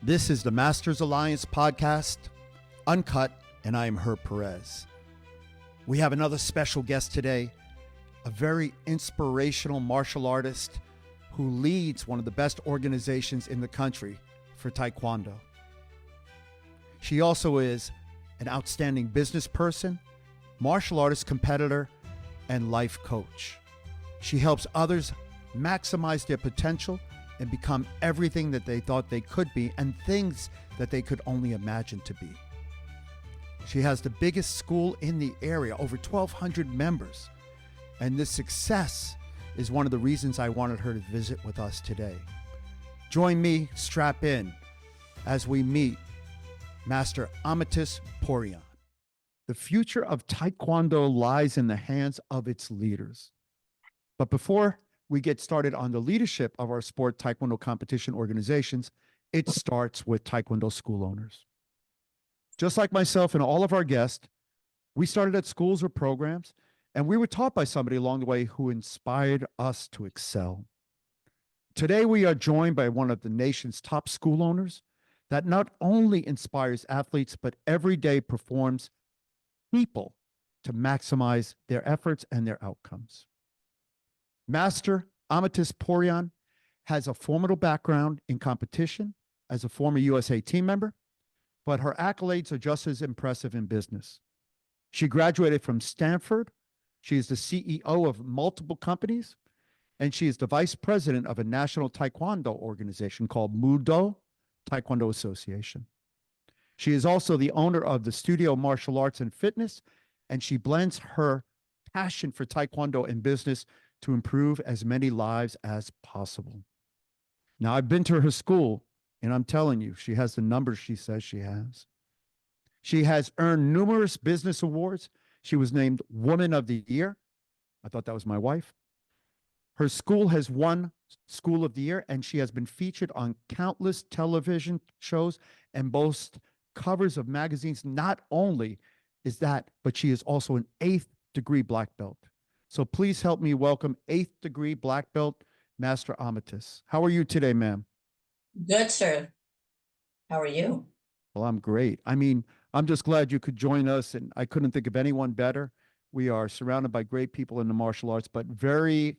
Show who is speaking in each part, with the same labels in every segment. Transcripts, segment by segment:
Speaker 1: This is the Masters Alliance podcast, Uncut, and I am her Perez. We have another special guest today, a very inspirational martial artist who leads one of the best organizations in the country for Taekwondo. She also is an outstanding business person, martial artist competitor, and life coach. She helps others maximize their potential and become everything that they thought they could be and things that they could only imagine to be. She has the biggest school in the area, over 1,200 members. And this success is one of the reasons I wanted her to visit with us today. Join me, strap in, as we meet Master Amatis Pourarian. The future of Taekwondo lies in the hands of its leaders. But before we get started on the leadership of our sport Taekwondo competition organizations, it starts with Taekwondo school owners. Just like myself and all of our guests, we started at schools or programs, and we were taught by somebody along the way who inspired us to excel. Today, we are joined by one of the nation's top school owners that not only inspires athletes, but every day performs people to maximize their efforts and their outcomes. Master Amatis Pourarian has a formidable background in competition as a former USA team member, but her accolades are just as impressive in business. She graduated from Stanford. She is the CEO of multiple companies, and she is the vice president of a national Taekwondo organization called Mudo Taekwondo Association. She is also the owner of the Studio Martial Arts and Fitness, and she blends her passion for Taekwondo and business to improve as many lives as possible. Now, I've been to her school, and I'm telling you, she has the numbers she says she has. She has earned numerous business awards. She was named Woman of the Year. I thought that was my wife. Her school has won School of the Year, and she has been featured on countless television shows and boasts covers of magazines. Not only is that, but she is also an 8th degree black belt. So please help me welcome 8th degree black belt, Master Amatis. How are you today, ma'am?
Speaker 2: Good, sir. How are you?
Speaker 1: Well, I'm great. I mean, I'm just glad you could join us, and I couldn't think of anyone better. We are surrounded by great people in the martial arts, but very,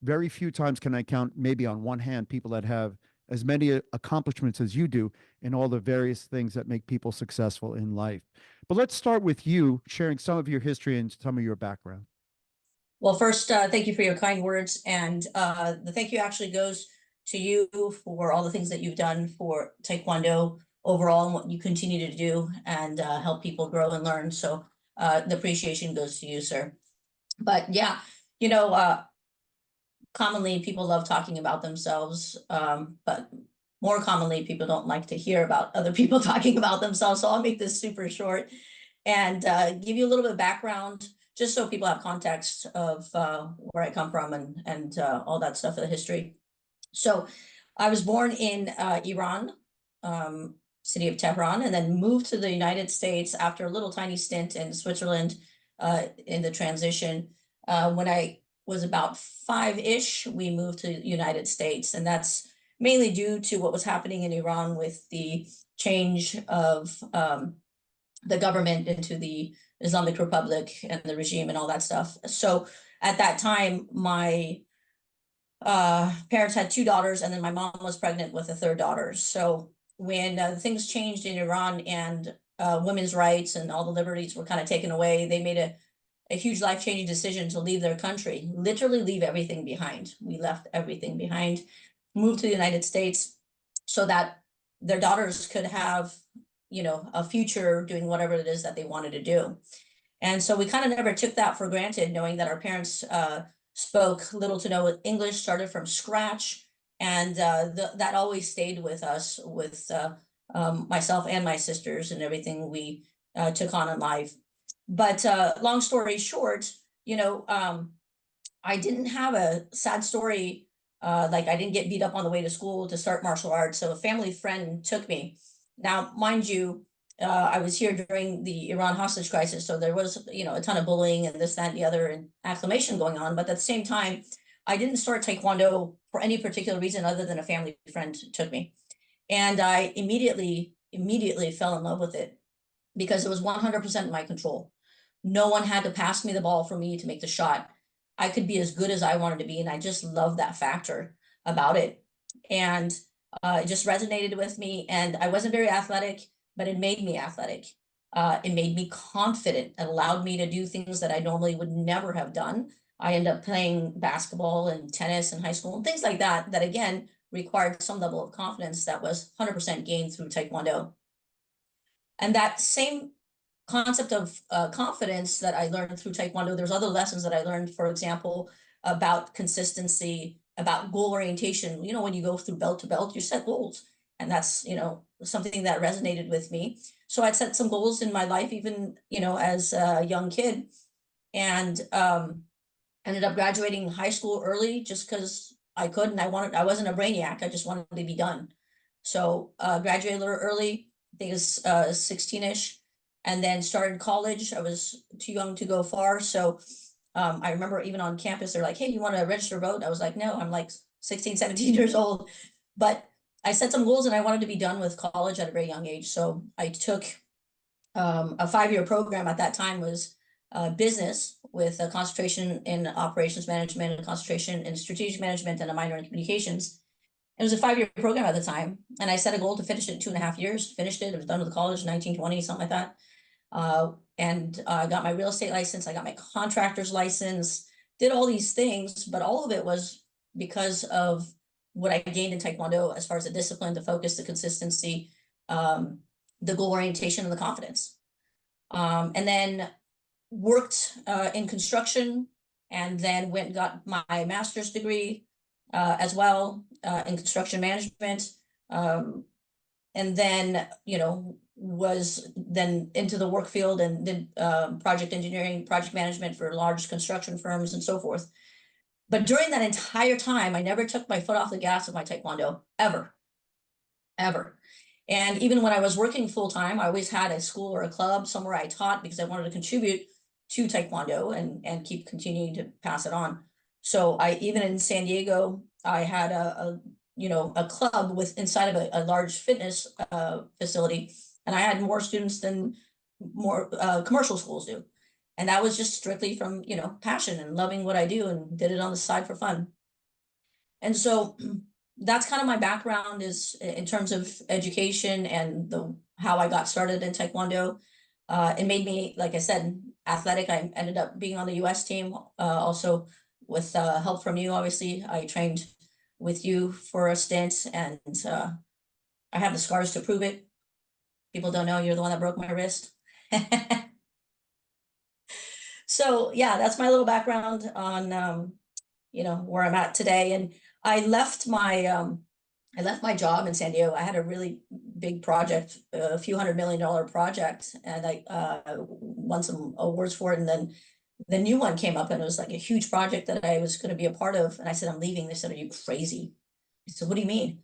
Speaker 1: very few times can I count, maybe on one hand, people that have as many accomplishments as you do in all the various things that make people successful in life. But let's start with you sharing some of your history and some of your background.
Speaker 2: Well, first, thank you for your kind words. And the thank you actually goes to you for all the things that you've done for Taekwondo overall and what you continue to do and help people grow and learn. So the appreciation goes to you, sir. But yeah, you know, commonly people love talking about themselves, but more commonly people don't like to hear about other people talking about themselves. So I'll make this super short and give you a little bit of background, just so people have context of where I come from and all that stuff of the history. So I was born in Iran, city of Tehran, and then moved to the United States after a little tiny stint in Switzerland in the transition. When I was about 5-ish, we moved to the United States, and that's mainly due to what was happening in Iran with the change of the government into the Islamic Republic and the regime and all that stuff. So at that time, my parents had 2 daughters, and then my mom was pregnant with a 3rd daughter. So when things changed in Iran and women's rights and all the liberties were kind of taken away, they made a huge life-changing decision to leave their country, literally leave everything behind. We left everything behind, moved to the United States so that their daughters could have, you know, a future doing whatever it is that they wanted to do. And so we kind of never took that for granted, knowing that our parents spoke little to no English, started from scratch. And that always stayed with us, with myself and my sisters and everything we took on in life. But long story short, you know, I didn't have a sad story. Like I didn't get beat up on the way to school to start martial arts. So a family friend took me. Now, mind you, I was here during the Iran hostage crisis. So there was, you know, a ton of bullying and this, that, and the other and acclamation going on. But at the same time, I didn't start Taekwondo for any particular reason other than a family friend took me. And I immediately fell in love with it because it was 100% in my control. No one had to pass me the ball for me to make the shot. I could be as good as I wanted to be, and I just love that factor about it. And it just resonated with me. And I wasn't very athletic, but it made me athletic. It made me confident. It allowed me to do things that I normally would never have done. I ended up playing basketball and tennis in high school and things like that, that again required some level of confidence that was 100% gained through Taekwondo. And that same concept of confidence that I learned through Taekwondo, there's other lessons that I learned, for example, about consistency, about goal orientation. You know, when you go through belt to belt, you set goals. And that's, you know, something that resonated with me. So I'd set some goals in my life, even, you know, as a young kid, and ended up graduating high school early just because I could, and I wasn't a brainiac. I just wanted to be done. So graduated a little early, I think it was 16-ish, and then started college. I was too young to go far. So I remember even on campus, they're like, hey, you want to register vote? I was like, no, I'm like 16, 17 years old. But I set some goals and I wanted to be done with college at a very young age. So I took a 5-year program at that time, was business with a concentration in operations management, a concentration in strategic management, and a minor in communications. It was a 5-year program at the time, and I set a goal to finish it in 2.5 years. Finished it. I was done with college in 1920, something like that. And I got my real estate license. I got my contractor's license. Did all these things, but all of it was because of what I gained in Taekwondo as far as the discipline, the focus, the consistency, the goal orientation, and the confidence. And then worked in construction, and then went and got my master's degree as well in construction management. And then, you know, was then into the work field and did project engineering, project management for large construction firms and so forth. But during that entire time, I never took my foot off the gas of my Taekwondo, ever, ever. And even when I was working full time, I always had a school or a club somewhere I taught because I wanted to contribute to Taekwondo and keep continuing to pass it on. So I, even in San Diego, I had a you know, a club with inside of a large fitness facility, and I had more students than more commercial schools do. And that was just strictly from, you know, passion and loving what I do, and did it on the side for fun. And so that's kind of my background, is in terms of education and the how I got started in Taekwondo. It made me, like I said, athletic. I ended up being on the US team, also with help from you. Obviously, I trained with you for a stint, and I have the scars to prove it. People don't know you're the one that broke my wrist. So yeah, that's my little background on you know, where I'm at today. And I left my job in San Diego. I had a really big project, a few $100 million project, and I won some awards for it. And then the new one came up, and it was like a huge project that I was going to be a part of. And I said, I'm leaving. They said, are you crazy? I said, what do you mean?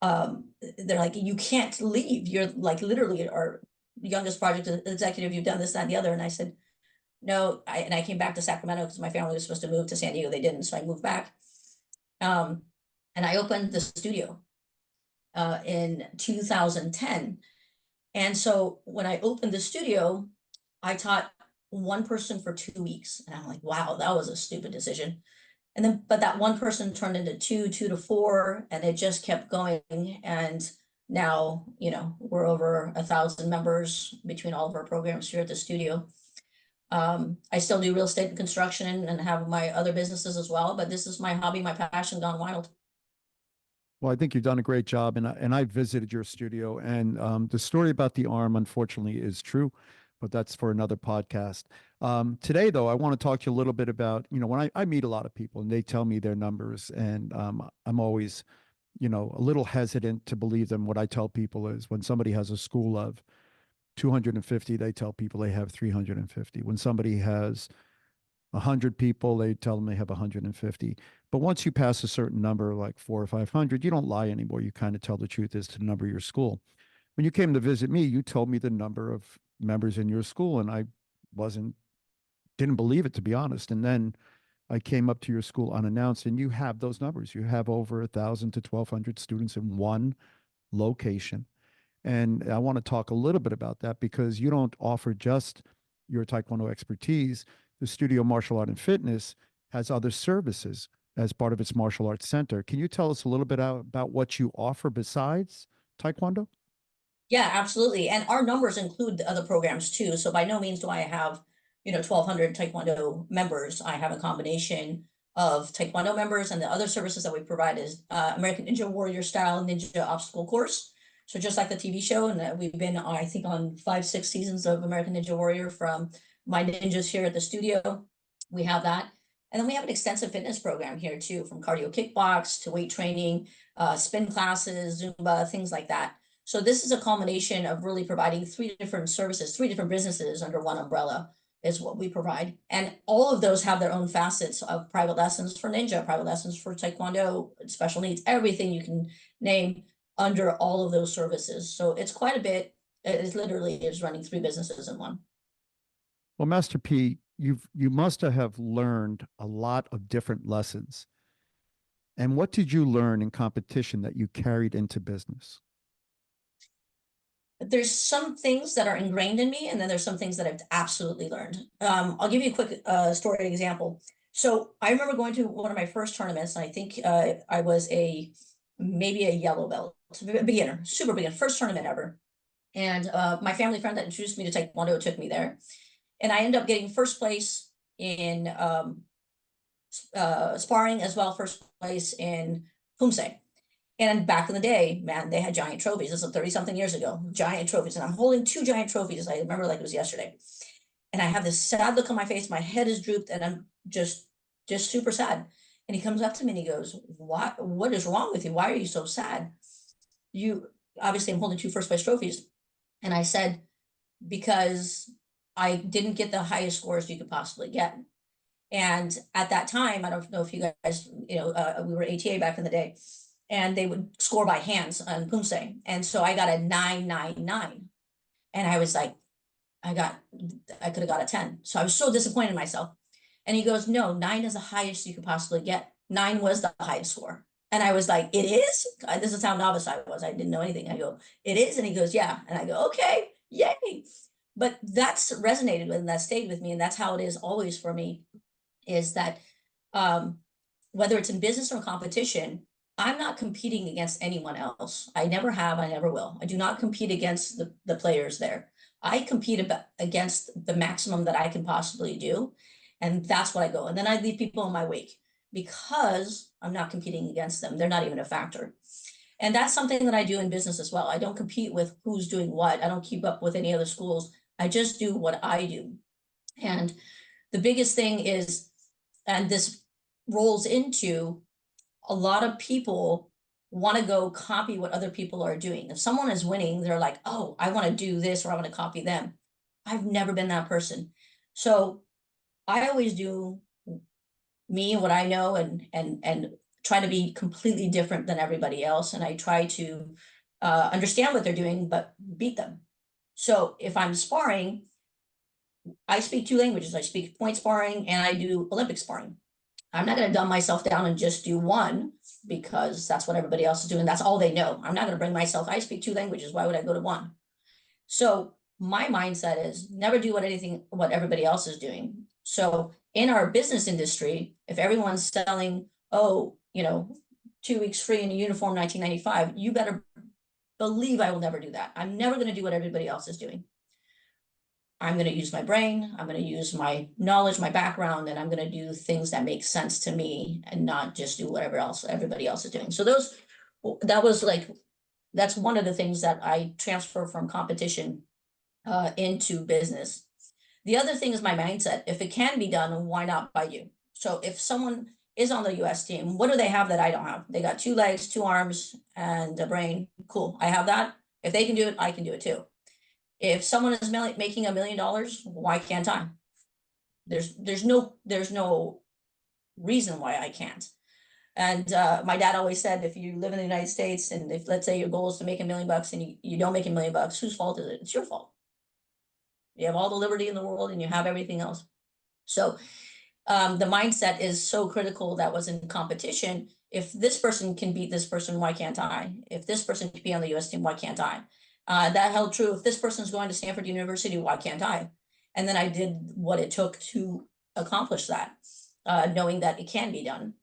Speaker 2: They're like, you can't leave. You're like literally our youngest project executive. You've done this, that, and the other. And I said, no. And I came back to Sacramento because my family was supposed to move to San Diego. They didn't, so I moved back. And I opened the studio in 2010. And so when I opened the studio, I taught one person for 2 weeks. And I'm like, wow, that was a stupid decision. And then, but that one person turned into two to four, and it just kept going. And now, you know, we're over 1,000 members between all of our programs here at the studio. I still do real estate and construction and have my other businesses as well, but this is my hobby, my passion gone wild.
Speaker 1: Well, I think you've done a great job, and I visited your studio, and the story about the arm, unfortunately, is true, but that's for another podcast. Today, though, I want to talk to you a little bit about, you know, when I meet a lot of people and they tell me their numbers, and I'm always, you know, a little hesitant to believe them. What I tell people is, when somebody has a school of 250, they tell people they have 350. When somebody has 100 people, they tell them they have 150. But once you pass a certain number, like 400 or 500, you don't lie anymore. You kind of tell the truth as to the number of your school. When you came to visit me, you told me the number of members in your school, and I didn't believe it, to be honest. And then I came up to your school unannounced, and you have those numbers. You have over 1,000 to 1,200 students in one location. And I want to talk a little bit about that because you don't offer just your Taekwondo expertise. The Studio Martial Art and Fitness has other services as part of its martial arts center. Can you tell us a little bit about what you offer besides Taekwondo?
Speaker 2: Yeah, absolutely. And our numbers include the other programs too. So by no means do I have, 1,200 Taekwondo members. I have a combination of Taekwondo members, and the other services that we provide is American Ninja Warrior Style Ninja Obstacle Course. So just like the TV show, and we've been, I think, on 5, 6 seasons of American Ninja Warrior from my ninjas here at the studio. We have that. And then we have an extensive fitness program here too, from cardio kickbox to weight training, spin classes, Zumba, things like that. So this is a culmination of really providing 3 different services, 3 different businesses under one umbrella is what we provide. And all of those have their own facets of private lessons for ninja, private lessons for Taekwondo, special needs, everything you can name under all of those services. So it's quite a bit. It literally is running 3 businesses in one.
Speaker 1: Well, Master P, you must have learned a lot of different lessons. And what did you learn in competition that you carried into business?
Speaker 2: There's some things that are ingrained in me, and then there's some things that I've absolutely learned. I'll give you a quick story example. So I remember going to one of my first tournaments, and I think I was maybe a yellow belt, beginner, super beginner, first tournament ever. And my family friend that introduced me to Taekwondo took me there. And I ended up getting first place in sparring, as well, first place in Pumse. And back in the day, man, they had giant trophies. This is 30-something years ago, giant trophies. And I'm holding 2 giant trophies. I remember like it was yesterday. And I have this sad look on my face. My head is drooped, and I'm just super sad. And he comes up to me and he goes, what is wrong with you? Why are you so sad? Obviously I'm holding 2 first place trophies. And I said, because I didn't get the highest scores you could possibly get. And at that time, I don't know if you guys, we were ATA back in the day, and they would score by hands on Pumse. And so I got a 999. And I was like, I could have got a 10. So I was so disappointed in myself. And he goes, no, 9 is the highest you could possibly get. 9 was the highest score. And I was like, it is? This is how novice I was. I didn't know anything. I go, it is? And he goes, yeah. And I go, okay, yay. But that's resonated with, and that stayed with me. And that's how it is always for me, is that whether it's in business or competition, I'm not competing against anyone else. I never have, I never will. I do not compete against the players there. I compete against the maximum that I can possibly do. And that's what I go. And then I leave people in my wake because I'm not competing against them. They're not even a factor. And that's something that I do in business as well. I don't compete with who's doing what. I don't keep up with any other schools. I just do what I do. And the biggest thing is, and this rolls into, a lot of people want to go copy what other people are doing. If someone is winning, they're like, oh, I want to do this, or I want to copy them. I've never been that person. So I always do me, what I know, and try to be completely different than everybody else. And I try to understand what they're doing, but beat them. So if I'm sparring, I speak 2 languages. I speak point sparring and I do Olympic sparring. I'm not going to dumb myself down and just do one because that's what everybody else is doing. That's all they know. I'm not going to bring myself. I speak 2 languages. Why would I go to one? So my mindset is never do what everybody else is doing. So in our business industry, if everyone's selling, 2 weeks free in a uniform, 1995, you better believe I will never do that. I'm never going to do what everybody else is doing. I'm going to use my brain, I'm going to use my knowledge, my background, and I'm going to do things that make sense to me and not just do whatever else everybody else is doing. So that's one of the things that I transfer from competition into business. The other thing is my mindset. If it can be done, why not by you? So if someone is on the US team, what do they have that I don't have? They got 2 legs, 2 arms, and a brain. Cool, I have that. If they can do it, I can do it too. If someone is making $1 million, why can't I? There's no reason why I can't. And my dad always said, if you live in the United States and if, let's say, your goal is to make $1 million and you don't make $1 million, whose fault is it? It's your fault. You have all the liberty in the world and you have everything else. So the mindset is so critical. That was in competition. If this person can beat this person, why can't I? If this person can be on the US team, why can't I? That held true. If this person's going to Stanford University, why can't I? And then I did what it took to accomplish that, knowing that it can be done.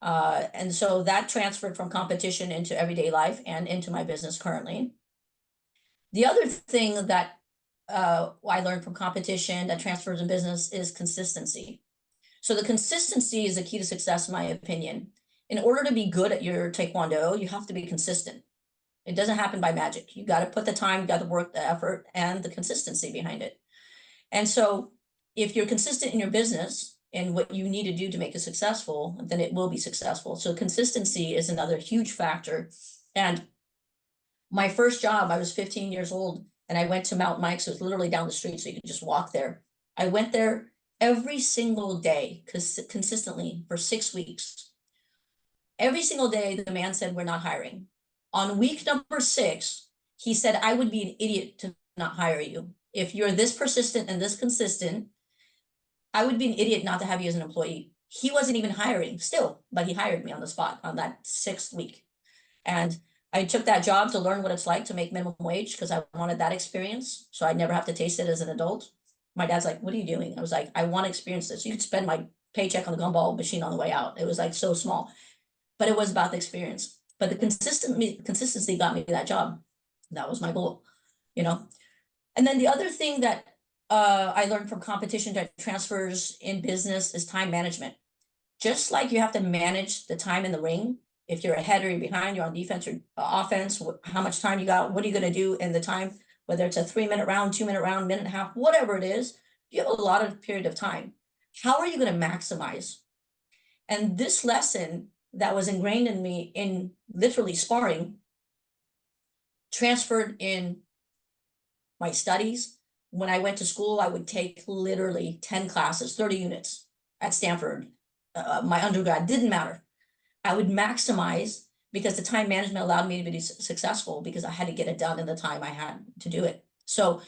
Speaker 2: And so that transferred from competition into everyday life and into my business currently. The other thing that I learned from competition that transfers in business is consistency. So the consistency is the key to success, in my opinion. In order to be good at your Taekwondo, you have to be consistent. It doesn't happen by magic. You got to put the time, you got to work, the effort, and the consistency behind it. And so if you're consistent in your business and what you need to do to make it successful, then it will be successful. So consistency is another huge factor. And my first job, I was 15 years old, and I went to Mount Mike's. It was literally down the street, so you could just walk there. I went there every single day, consistently for 6 weeks. Every single day, the man said, "We're not hiring." On week number 6, he said, "I would be an idiot to not hire you. If you're this persistent and this consistent, I would be an idiot not to have you as an employee." He wasn't even hiring still, but he hired me on the spot on that 6th week. And I took that job to learn what it's like to make minimum wage because I wanted that experience. So I'd never have to taste it as an adult. My dad's like, "What are you doing?" I was like, "I want to experience this." You could spend my paycheck on the gumball machine on the way out. It was like so small, but it was about the experience. But the consistency got me that job. That was my goal, you know? And then the other thing that I learned from competition that transfers in business is time management. Just like you have to manage the time in the ring, if you're ahead or you're behind, you're on defense or offense, how much time you got, what are you going to do in the time, whether it's a 3-minute round, 2-minute round, minute and a half, whatever it is, you have a lot of period of time. How are you going to maximize? And this lesson that was ingrained in me in literally sparring transferred in my studies. When I went to school, I would take literally 10 classes, 30 units at Stanford. My undergrad didn't matter. I would maximize because the time management allowed me to be successful because I had to get it done in the time I had to do it. So,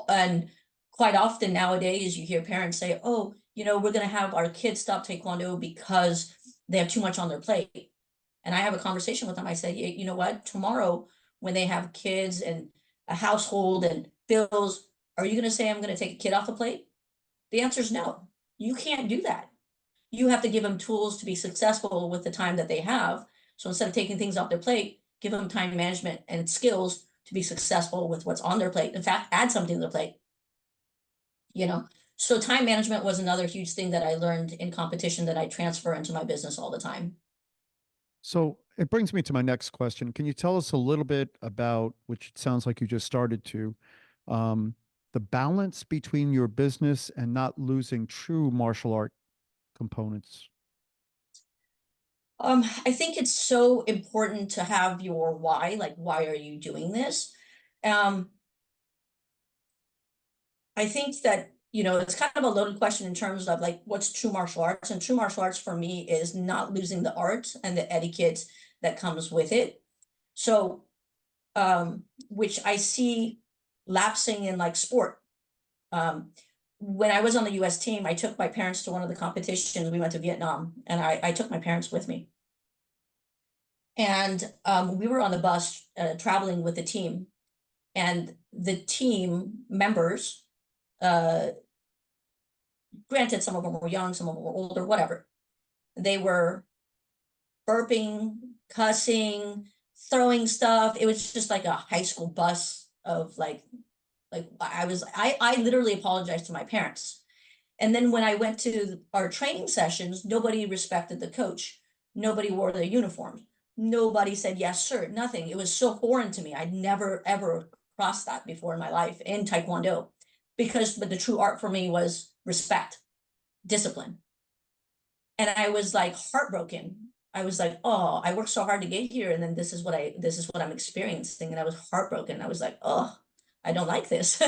Speaker 2: and quite often nowadays you hear parents say, "Oh, you know, we're going to have our kids stop Taekwondo because they have too much on their plate." And I have a conversation with them. I say, "You know what, tomorrow when they have kids and a household and bills, are you going to say I'm going to take a kid off the plate?" The answer is no. You can't do that. You have to give them tools to be successful with the time that they have. So instead of taking things off their plate, give them time management and skills to be successful with what's on their plate. In fact, add something to the plate, you know? So time management was another huge thing that I learned in competition that I transfer into my business all the time.
Speaker 1: So it brings me to my next question. Can you tell us a little bit about, which it sounds like you just started to, the balance between your business and not losing true martial art components?
Speaker 2: I think it's so important to have your why, like, why are you doing this? I think that, you know, it's kind of a loaded question in terms of like, what's true martial arts? And true martial arts for me is not losing the art and the etiquette that comes with it. So, which I see lapsing in like sport. When I was on the US team, I took my parents to one of the competitions. We went to Vietnam and I took my parents with me. And we were on the bus traveling with the team, and the team members, granted, some of them were young, some of them were older, whatever. They were burping, cussing, throwing stuff. It was just like a high school bus of like I literally apologized to my parents. And then when I went to our training sessions, nobody respected the coach. Nobody wore their uniforms. Nobody said, "Yes, sir," nothing. It was so foreign to me. I'd never, ever crossed that before in my life in Taekwondo, but the true art for me was respect, discipline. And I was like heartbroken. I was like, "Oh, I worked so hard to get here. And then this is what I'm experiencing." And I was heartbroken. I was like, "Oh, I don't like this."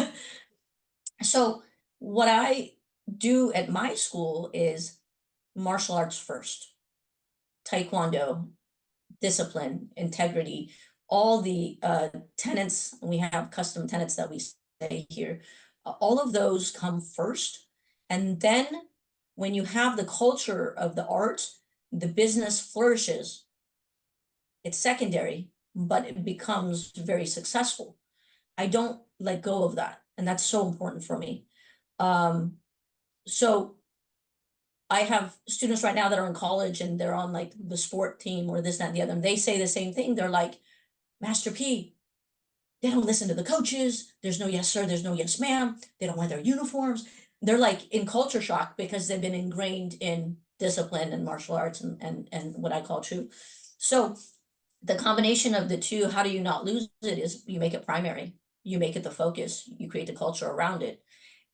Speaker 2: So what I do at my school is martial arts first, Taekwondo, discipline, integrity, all the tenets. We have custom tenets that we say here. All of those come first. And then when you have the culture of the art, the business flourishes, it's secondary, but it becomes very successful. I don't let go of that. And that's so important for me. So I have students right now that are in college and they're on like the sport team or this, that, and the other. And they say the same thing. They're like, Master P, they don't listen to the coaches. There's no yes, sir. There's no yes, ma'am. They don't wear their uniforms. They're like in culture shock because they've been ingrained in discipline and martial arts and what I call true. So the combination of the two, how do you not lose it, is you make it primary. You make it the focus. You create the culture around it.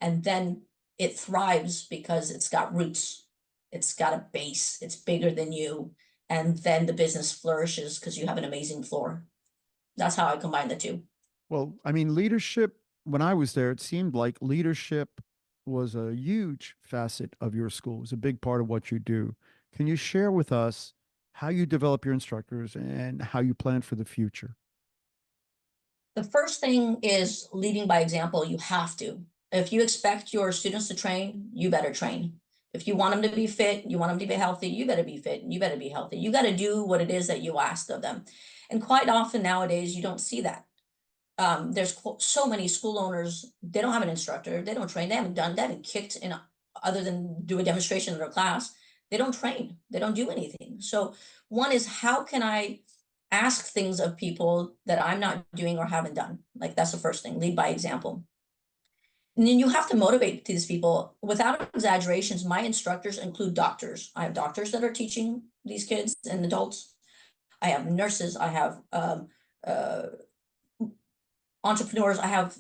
Speaker 2: And then it thrives because it's got roots. It's got a base. It's bigger than you. And then the business flourishes because you have an amazing floor. That's how I combine the two.
Speaker 1: Well, I mean, leadership, when I was there, it seemed like leadership was a huge facet of your school. It was a big part of what you do. Can you share with us how you develop your instructors and how you plan for the future?
Speaker 2: The first thing is leading by example. You have to. If you expect your students to train, you better train. If you want them to be fit, you want them to be healthy, you better be fit, you better be healthy. You got to do what it is that you asked of them. And quite often nowadays, you don't see that. There's so many school owners, they don't have an instructor, they don't train, they haven't kicked in other than do a demonstration in their class. They don't train, they don't do anything. So one is, how can I ask things of people that I'm not doing or haven't done? Like, that's the first thing, lead by example. And then you have to motivate these people. Without exaggerations, my instructors include doctors. I have doctors that are teaching these kids and adults. I have nurses, I have entrepreneurs, I have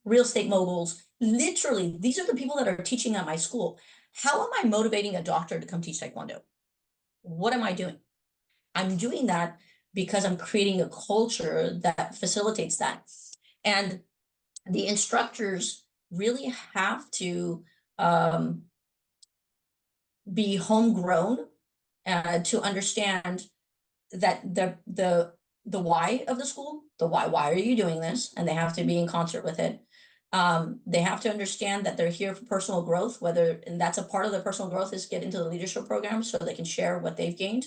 Speaker 2: real estate moguls. Literally, these are the people that are teaching at my school. How am I motivating a doctor to come teach Taekwondo? What am I doing? I'm doing that because I'm creating a culture that facilitates that. And the instructors really have to be homegrown to understand that the why of the school, the why are you doing this? And they have to be in concert with it. They have to understand that they're here for personal growth, and that's a part of their personal growth is get into the leadership program so they can share what they've gained.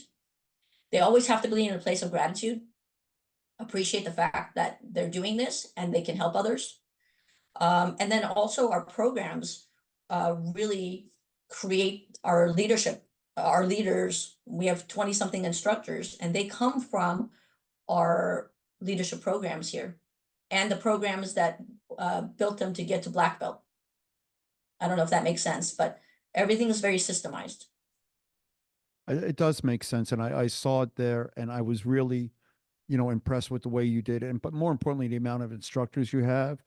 Speaker 2: They always have to be in a place of gratitude, appreciate the fact that they're doing this and they can help others. And then also our programs really create our leadership, our leaders. We have 20 something instructors and they come from our leadership programs here and the programs that built them to get to black belt. I don't know if that makes sense, but everything is very systemized.
Speaker 1: It does make sense. And I saw it there and I was really, impressed with the way you did it. But more importantly, the amount of instructors you have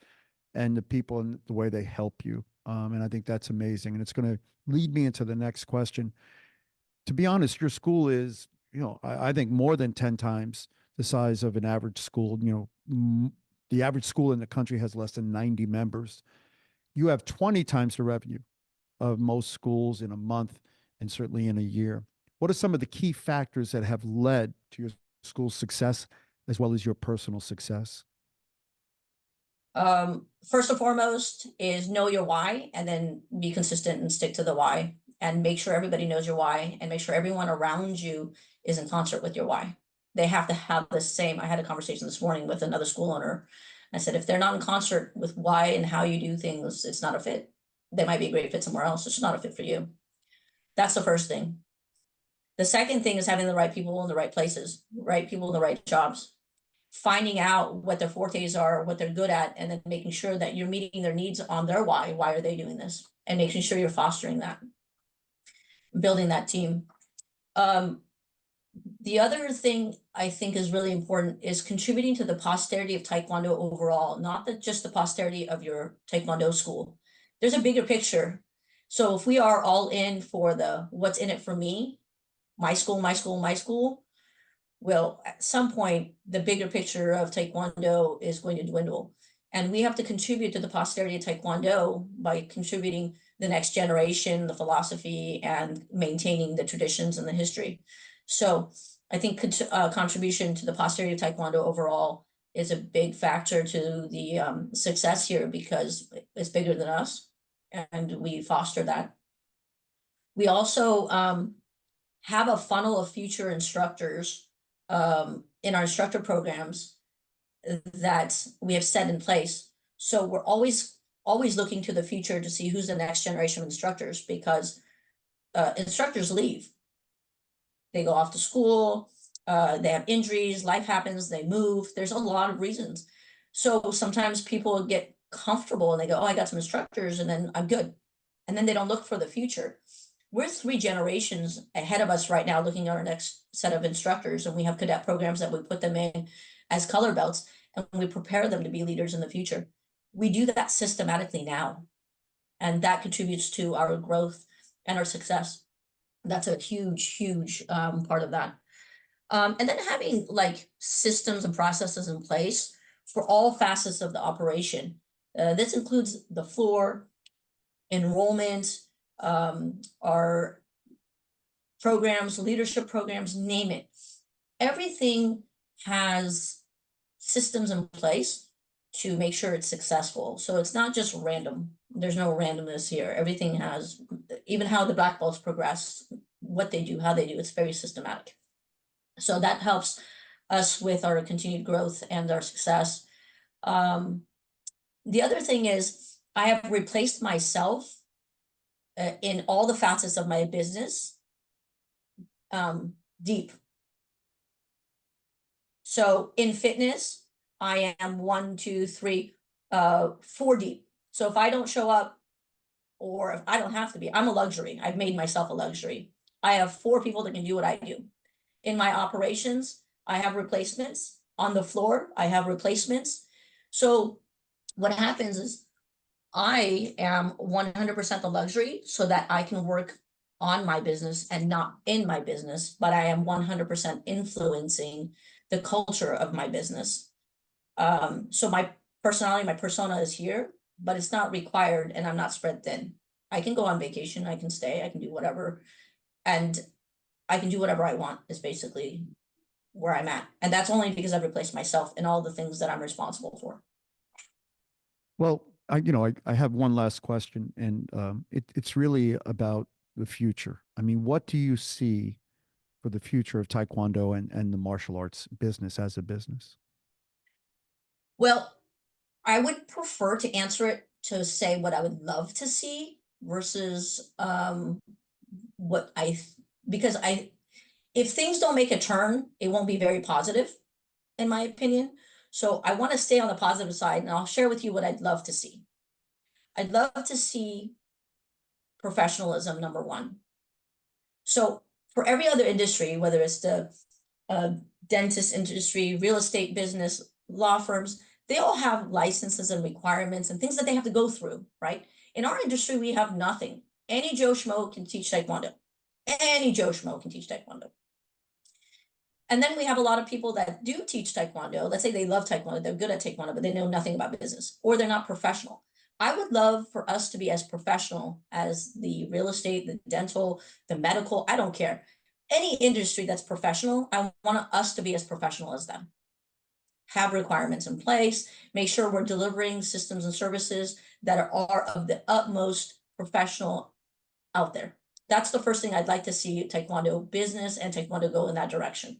Speaker 1: and the people and the way they help you. And I think that's amazing. And it's going to lead me into the next question. To be honest, your school is, I think more than 10 times the size of an average school. The average school in the country has less than 90 members. You have 20 times the revenue of most schools in a month and certainly in a year. What are some of the key factors that have led to your school's success as well as your personal success?
Speaker 2: First and foremost is know your why and then be consistent and stick to the why and make sure everybody knows your why and make sure everyone around you is in concert with your why. They have to have the same. I had a conversation this morning with another school owner. I said, if they're not in concert with why and how you do things, it's not a fit. They might be a great fit somewhere else. It's just not a fit for you. That's the first thing. The second thing is having the right people in the right places, right people in the right jobs, finding out what their fortes are, what they're good at, and then making sure that you're meeting their needs on their why. Why are they doing this? And making sure you're fostering that, building that team. The other thing I think is really important is contributing to the posterity of Taekwondo overall, not just the posterity of your Taekwondo school. There's a bigger picture. So if we are all in for the what's in it for me, my school, my school, my school, well, at some point, the bigger picture of Taekwondo is going to dwindle. And we have to contribute to the posterity of Taekwondo by contributing the next generation, the philosophy, and maintaining the traditions and the history. So I think contribution to the posterity of Taekwondo overall is a big factor to the success here because it's bigger than us and we foster that. We also have a funnel of future instructors in our instructor programs that we have set in place. So we're always looking to the future to see who's the next generation of instructors, because instructors leave. They go off to school, they have injuries, life happens, they move. There's a lot of reasons. So sometimes people get comfortable and they go, oh, I got some instructors and then I'm good. And then they don't look for the future. We're 3 generations ahead of us right now, looking at our next set of instructors, and we have cadet programs that we put them in as color belts, and we prepare them to be leaders in the future. We do that systematically now, and that contributes to our growth and our success. That's a huge part of that. And then having like systems and processes in place for all facets of the operation. This includes the floor, enrollment, our programs, leadership programs, name it. Everything has systems in place to make sure it's successful. So it's not just random. There's no randomness here. Everything has, even how the black belts progress, what they do, how they do, it's very systematic. So that helps us with our continued growth and our success. The other thing is I have replaced myself in all the facets of my business deep. So in fitness, I am 1, 2, 3, 4 deep. So if I don't show up, or if I don't have to be, I'm a luxury. I've made myself a luxury. I have 4 people that can do what I do. In my operations, I have replacements. On the floor, I have replacements. So what happens is I am 100% the luxury so that I can work on my business and not in my business, but I am 100% influencing the culture of my business. So my personality, my persona is here, but it's not required, and I'm not spread thin. I can go on vacation, I can stay, I can do whatever, and I can do whatever I want is basically where I'm at. And that's only because I've replaced myself in all the things that I'm responsible for.
Speaker 1: Well, I have one last question, and it's really about the future. I mean, what do you see for the future of Taekwondo and the martial arts business as a business?
Speaker 2: Well, I would prefer to answer it to say what I would love to see versus what because if things don't make a turn, it won't be very positive, in my opinion. So I want to stay on the positive side, and I'll share with you what I'd love to see. I'd love to see professionalism, number one. So for every other industry, whether it's the dentist industry, real estate business, law firms, they all have licenses and requirements and things that they have to go through, right? In our industry, we have nothing. Any Joe Schmo can teach Taekwondo. Any Joe Schmo can teach Taekwondo. And then we have a lot of people that do teach Taekwondo. Let's say they love Taekwondo, they're good at Taekwondo, but they know nothing about business, or they're not professional. I would love for us to be as professional as the real estate, the dental, the medical, I don't care. Any industry that's professional, I want us to be as professional as them. Have requirements in place, make sure we're delivering systems and services that are of the utmost professional out there. That's the first thing I'd like to see Taekwondo business and Taekwondo go in that direction.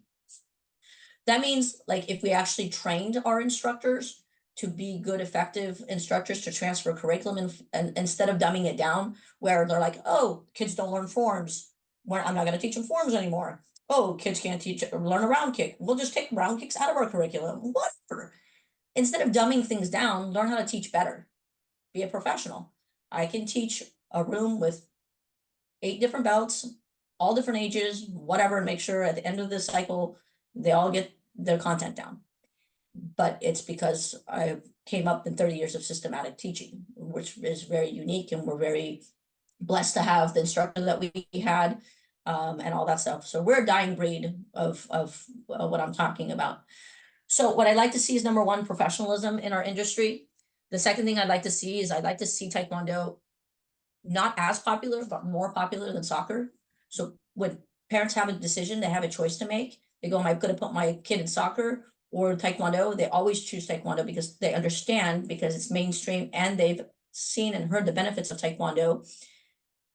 Speaker 2: That means, like, if we actually trained our instructors to be good, effective instructors to transfer curriculum and instead of dumbing it down, where they're like, oh, kids don't learn forms. I'm not going to teach them forms anymore. Oh, kids can't learn a round kick. We'll just take round kicks out of our curriculum. Whatever. Instead of dumbing things down, learn how to teach better. Be a professional. I can teach a room with 8 different belts, all different ages, whatever, and make sure at the end of the cycle, they all get their content down. But it's because I came up in 30 years of systematic teaching, which is very unique, and we're very blessed to have the instructor that we had and all that stuff. So we're a dying breed of what I'm talking about. So what I'd like to see is, number one, professionalism in our industry. The second thing I'd like to see is I'd like to see Taekwondo not as popular, but more popular than soccer. So when parents have a decision, they have a choice to make. They go, am I going to put my kid in soccer or Taekwondo? They always choose Taekwondo because they understand, because it's mainstream, and they've seen and heard the benefits of Taekwondo,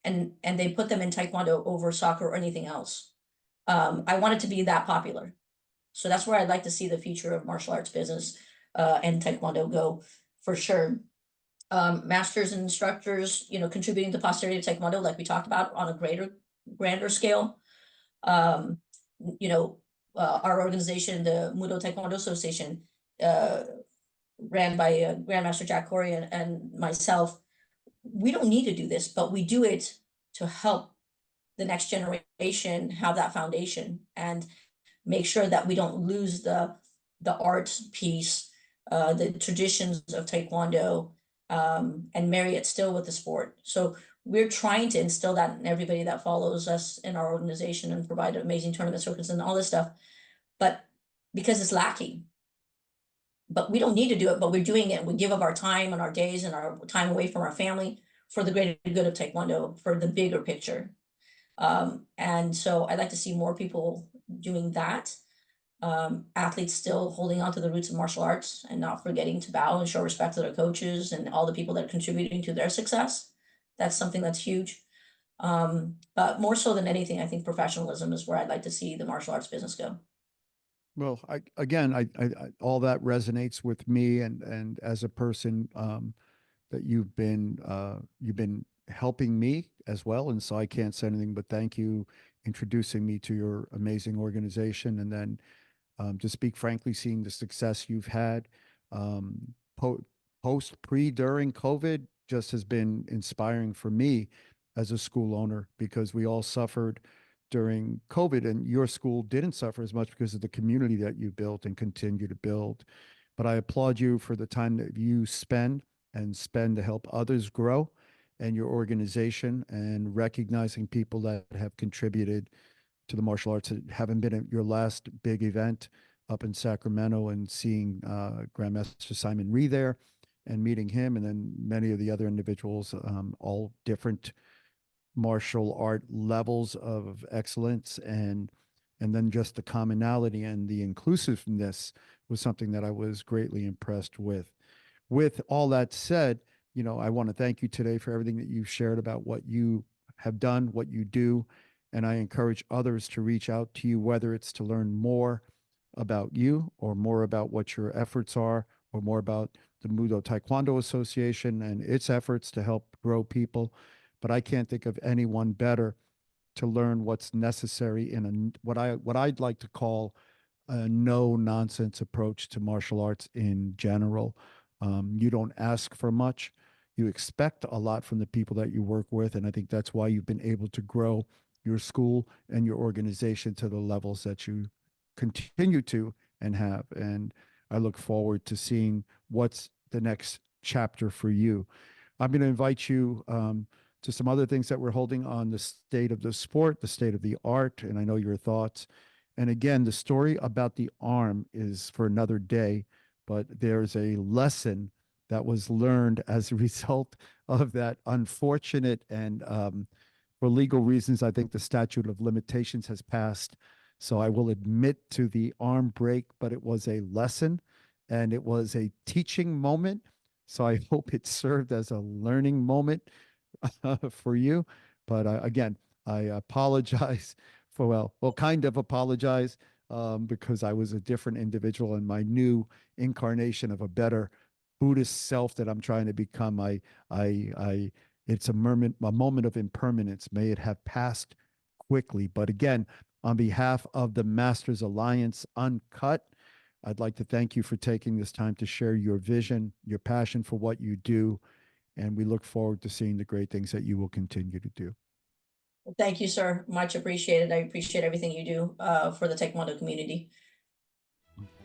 Speaker 2: and they put them in Taekwondo over soccer or anything else. I want it to be that popular. So that's where I'd like to see the future of martial arts business and Taekwondo go for sure. Masters and instructors, contributing to posterity of Taekwondo, like we talked about, on a grander scale. Um, our organization, the Mudo Taekwondo Association, ran by Grandmaster Jack Corey and myself, we don't need to do this, but we do it to help the next generation have that foundation and make sure that we don't lose the art piece, the traditions of Taekwondo, and marry it still with the sport. So we're trying to instill that in everybody that follows us in our organization and provide amazing tournament circuits and all this stuff. But because it's lacking, but we don't need to do it, but we're doing it. We give up our time and our days and our time away from our family for the greater good of Taekwondo, for the bigger picture. And so I'd like to see more people doing that. Athletes still holding on to the roots of martial arts and not forgetting to bow and show respect to their coaches and all the people that are contributing to their success. That's something that's huge. But more so than anything, I think professionalism is where I'd like to see the martial arts business go.
Speaker 1: Well, I all that resonates with me, and as a person that you've been helping me as well, and so I can't say anything but thank you, introducing me to your amazing organization, and then to speak frankly, seeing the success you've had post, pre, during COVID just has been inspiring for me as a school owner, because we all suffered during COVID, and your school didn't suffer as much because of the community that you built and continue to build. But I applaud you for the time that you spend to help others grow, and your organization, and recognizing people that have contributed to the martial arts that haven't been at your last big event up in Sacramento, and seeing Grandmaster Simon Rhee there and meeting him, and then many of the other individuals, all different martial art levels of excellence, and then just the commonality and the inclusiveness was something that I was greatly impressed with. With all that said, I want to thank you today for everything that you've shared about what you have done, what you do, and I encourage others to reach out to you, whether it's to learn more about you, or more about what your efforts are, or more about the Mudo Taekwondo Association and its efforts to help grow people. But I can't think of anyone better to learn what's necessary in what I'd like to call a no nonsense approach to martial arts in general. You don't ask for much. You expect a lot from the people that you work with, and I think that's why you've been able to grow your school and your organization to the levels that you continue to and have. And I look forward to seeing what's the next chapter for you. I'm going to invite you to some other things that we're holding on the state of the sport, the state of the art, and I know your thoughts. And again, the story about the arm is for another day, but there's a lesson that was learned as a result of that unfortunate, and for legal reasons, I think the statute of limitations has passed. So I will admit to the arm break, but it was a lesson and it was a teaching moment. So I hope it served as a learning moment for you. But again, I apologize for, kind of apologize because I was a different individual, and my new incarnation of a better Buddhist self that I'm trying to become. It's a moment of impermanence. May it have passed quickly. But again, on behalf of the Masters Alliance Uncut, I'd like to thank you for taking this time to share your vision, your passion for what you do, and we look forward to seeing the great things that you will continue to do.
Speaker 2: Thank you, sir. Much appreciated. I appreciate everything you do for the Taekwondo community.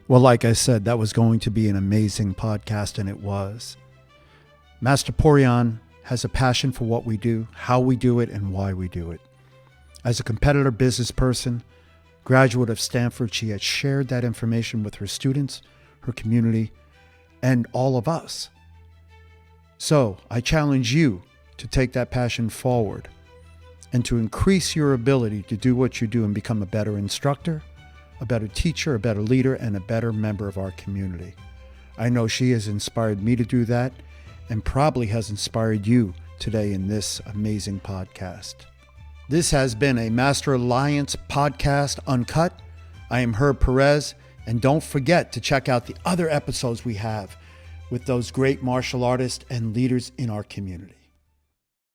Speaker 1: Well, like I said, that was going to be an amazing podcast, and it was. Master Pourarian has a passion for what we do, how we do it, and why we do it. As a competitor business person, graduate of Stanford, she has shared that information with her students, her community, and all of us. So I challenge you to take that passion forward and to increase your ability to do what you do and become a better instructor, a better teacher, a better leader, and a better member of our community. I know she has inspired me to do that, and probably has inspired you today in this amazing podcast. This has been a Master Alliance podcast uncut. I am Herb Perez, and don't forget to check out the other episodes we have with those great martial artists and leaders in our community.